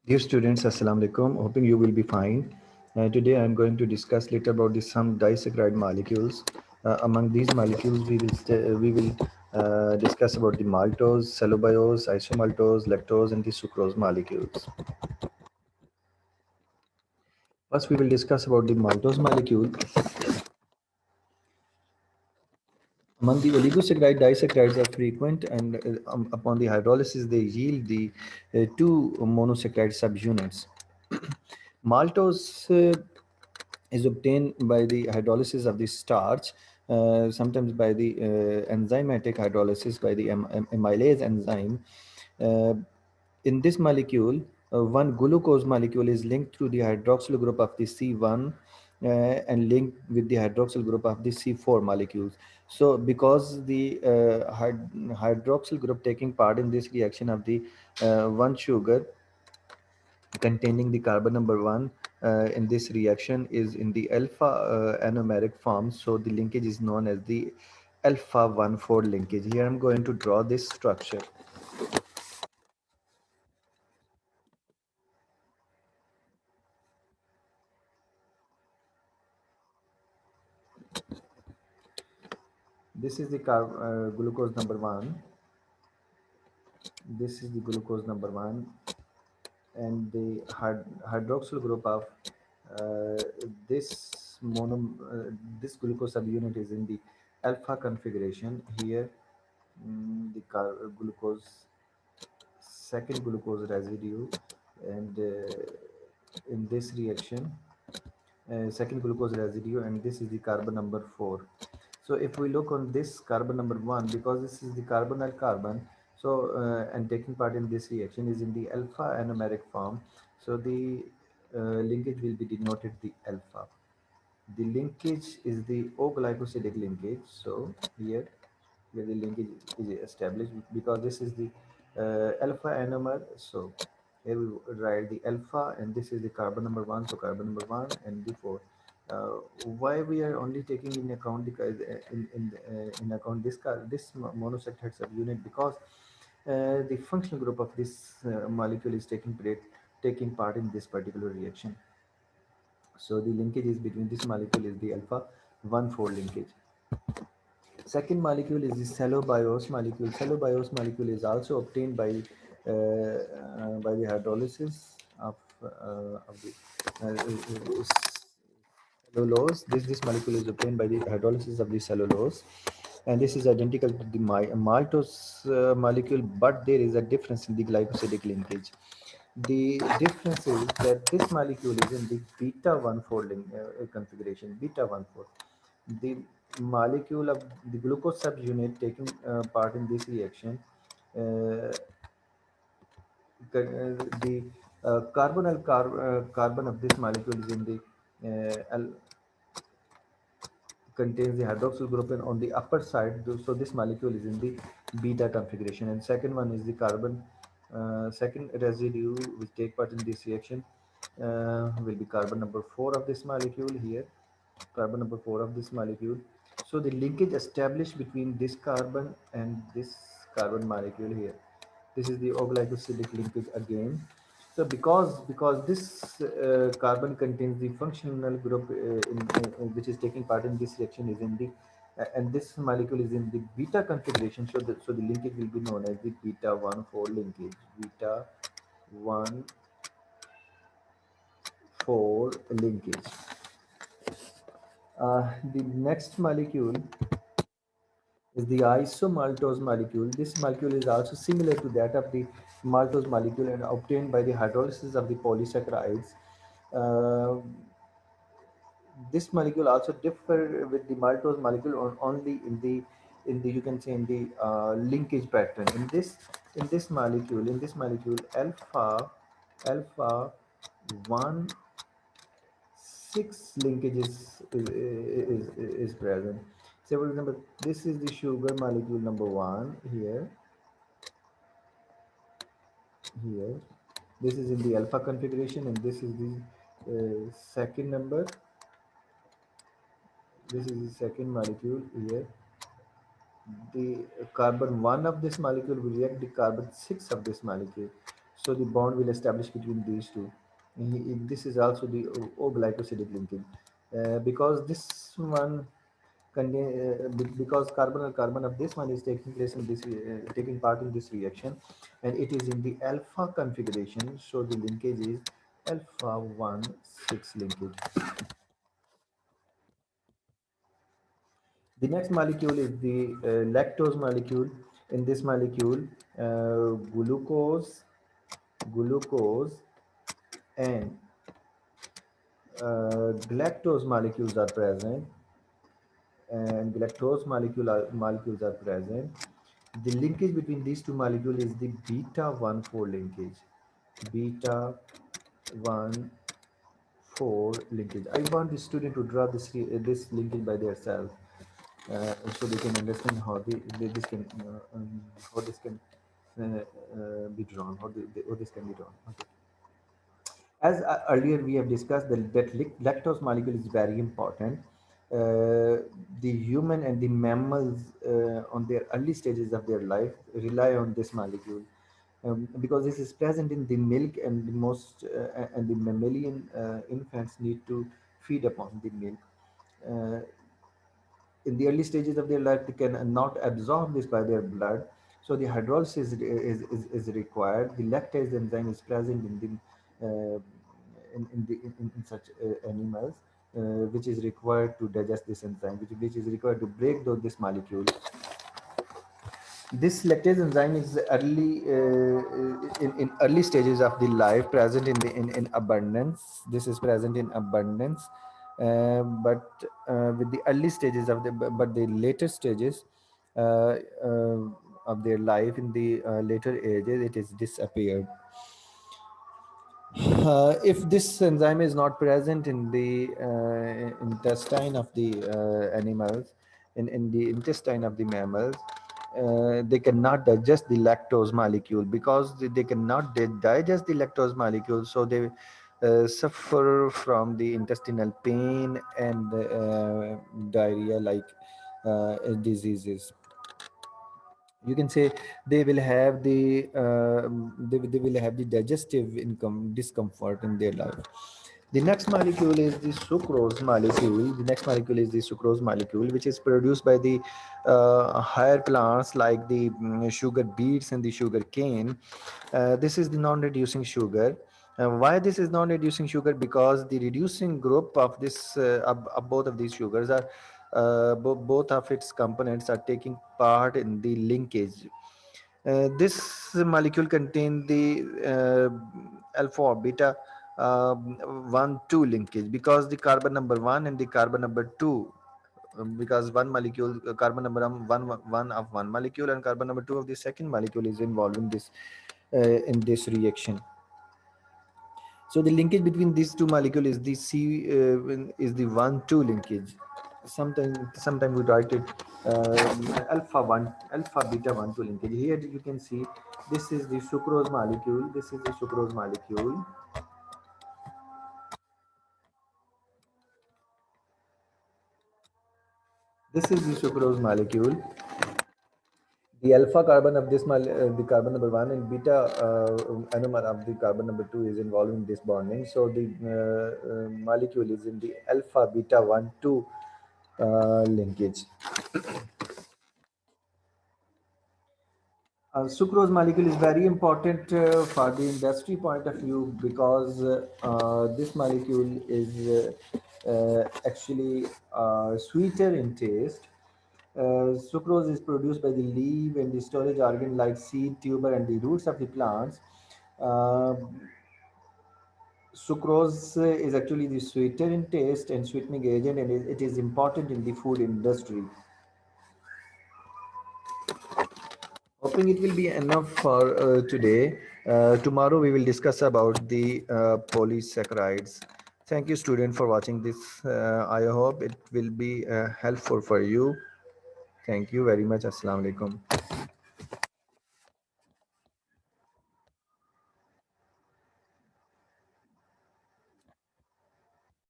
Dear students, Assalamu alaikum. Hoping you will be fine. Today I am going to discuss little about some disaccharide molecules. Among these molecules, we will discuss about the maltose, cellobiose, isomaltose, lactose, and the sucrose molecules. First, we will discuss about the maltose molecule. Among the oligosaccharide, disaccharides are frequent, and upon the hydrolysis, they yield the two monosaccharide subunits. Maltose is obtained by the hydrolysis of the starch, sometimes by the enzymatic hydrolysis by the amylase enzyme. Uh, in this molecule, one glucose molecule is linked to the hydroxyl group of the C1 and linked with the hydroxyl group of the C4 molecules. So, because the hydroxyl group taking part in this reaction of the one sugar containing the carbon number 1 in this reaction is in the alpha anomeric form, so the linkage is known as the alpha 1,4 linkage. Here I'm going to draw this structure. This is the glucose number 1. This is the glucose number 1, and the hydroxyl group of uh, this mono this glucose subunit is in the alpha configuration. Here the glucose second glucose residue, and in this reaction second glucose residue, and this is the carbon number 4. So if we look on this carbon number 1, because this is the carbonyl carbon, so and taking part in this reaction is in the alpha anomeric form, so the linkage will be denoted the alpha. The linkage is the O-glycosidic linkage. So here the linkage is established because this is the alpha anomer. So here we write the alpha, and this is the carbon number 1. So carbon number 1 and the 4. Uh, why we are only taking in account the, in account this monosaccharide subunit, because the functional group of this molecule is taking part in this particular reaction. So the linkage is between this molecule is the alpha 1,4 linkage. Second molecule is the cellobiose molecule. Cellobiose molecule is also obtained by the hydrolysis of the cellulose. This molecule is obtained by the hydrolysis of the cellulose, and this is identical to the maltose molecule, but there is a difference in the glycosidic linkage. The difference is that this molecule is in the beta 1,4 configuration, beta 1,4. The molecule of the glucose subunit taking part in this reaction, uh, the carbon of this molecule is in the contains the hydroxyl group on the upper side. So this molecule is in the beta configuration, and second one is the carbon second residue which take part in this reaction will be carbon number 4 of this molecule here, carbon number 4 of this molecule. So the linkage established between this carbon and this carbon molecule here, this is the O-glycosidic linkage again. So because this carbon contains the functional group which is taking part in this reaction is in the and this molecule is in the beta configuration, so the linkage will be known as the beta 1,4 linkage, beta 1,4 linkage. The next molecule is the isomaltose molecule. This molecule is also similar to that of the maltose molecule and obtained by the hydrolysis of the polysaccharides. Uh, this molecule also differ with the maltose molecule only in the you can say in the linkage pattern. In this molecule alpha 1 6 linkages is present. Say for example, this is the sugar molecule number 1 here. This is in the alpha configuration, and this is the second number. This is the second molecule here. The carbon 1 of this molecule will react the carbon 6 of this molecule. So the bond will establish between these two. This is also the O-glycosidic linkage, because this one contain because carbon of this one is taking place in this taking part in this reaction, and it is in the alpha configuration. So the linkage is alpha 1,6 linkage. The next molecule is the lactose molecule. In this molecule, glucose and galactose molecules are present, and molecules are present. The linkage between these two molecules is the beta 1,4 linkage. Beta 1,4 linkage. I want the student to draw this linkage by themselves, so they can understand this can how this can be drawn, how this can be drawn. Okay. As earlier we have discussed, that lactose molecule is very important. The human and the mammals on their early stages of their life rely on this molecule, because this is present in the milk, and the mammalian infants need to feed upon the milk. Uh, in the early stages of their life, they can not absorb this by their blood, so the hydrolysis is required. The lactase enzyme is present in such animals, which is required to digest this enzyme, which is required to break this molecule. This lactase enzyme is in early stages of the life, present in abundance. This is present in abundance, but with the early stages of but the later stages uh, uh, of their life, in the later ages, it is disappeared. If this enzyme is not present in the intestine of the animals, in the intestine of the mammals, they cannot digest the lactose molecule, because they cannot digest the lactose molecule, so they suffer from the intestinal pain and diarrhea like diseases. You can say they will have they will have the digestive income discomfort in their life. The next molecule is the sucrose molecule. The next molecule is the sucrose molecule, which is produced by the higher plants like the sugar beets and the sugar cane. This is the non-reducing sugar. Why this is non-reducing sugar? Because the reducing group of of both of these sugars are both of its components are taking part in the linkage. This molecule contain the alpha or beta 1,2 linkage, because the carbon number 1 and the carbon number 2, because one molecule carbon number one of one molecule and carbon number 2 of the second molecule is involved in this reaction. So the linkage between these two molecules is the is the 1,2 linkage. Sometimes we write it alpha beta 1,2 linkage. Here you can see this is the sucrose molecule. This is the sucrose molecule. This is the sucrose molecule. The alpha carbon of the carbon number 1 and beta anomer of the carbon number 2 is involved in this bonding. So the molecule is in the alpha beta 1,2 linkage. Sucrose molecule is very important for the industry point of view, because this molecule is actually sweeter in taste. Sucrose is produced by the leaf and the storage organ like seed, tuber, and the roots of the plants. Uh, Sucrose is actually the sweeter in taste and sweetening agent, and it is important in the food industry. Hoping it will be enough for today. Tomorrow we will discuss about the polysaccharides. Thank you, student, for watching this. I hope it will be helpful for you. Thank you very much. Assalamu alaikum.